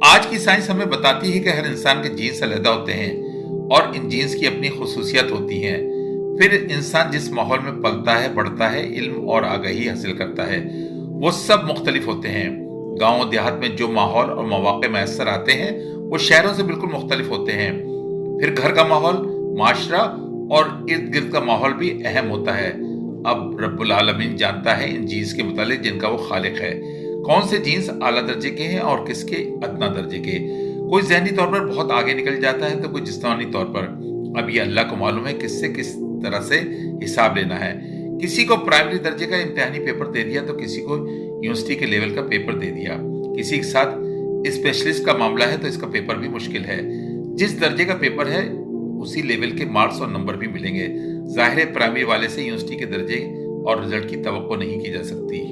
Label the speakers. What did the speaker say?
Speaker 1: आज की साइंस हमें बताती है कि हर इंसान के जीन्स अलग होते हैं और इन जीन्स की अपनी खुसूसियत होती हैं। फिर इंसान जिस माहौल में पलता है, बढ़ता है, इल्म और आगाही हासिल करता है, वो सब मुख्तलिफ होते हैं। गांव और देहात में जो माहौल और मौके मैसर आते हैं, वो शहरों से बिल्कुल मुख्तलिफ होते हैं। फिर घर का माहौल, माशरा और इर्द गिर्द का माहौल भी अहम होता है। अब रब्बुल आलमीन जानता है इन जीन्स के मुतालिक जिनका वो खालिक है। कौन से जीन्स आला दर्जे के हैं और किसके अदना दर्जे के। कोई ज़हनी तौर पर बहुत आगे निकल जाता है तो कोई जिस्मानी तौर पर। अब ये अल्लाह को मालूम है किससे किस तरह से हिसाब लेना है। किसी को प्राइमरी दर्जे का इम्तिहानी पेपर दे दिया तो किसी को यूनिवर्सिटी के लेवल का पेपर दे दिया। किसी के साथ स्पेशलिस्ट का मामला है तो इसका पेपर भी मुश्किल है। जिस दर्जे का पेपर है उसी लेवल के मार्क्स और नंबर भी मिलेंगे। जाहिर है प्राइमरी वाले से यूनिवर्सिटी के दर्जे और रिजल्ट की तवक्को नहीं की जा सकती।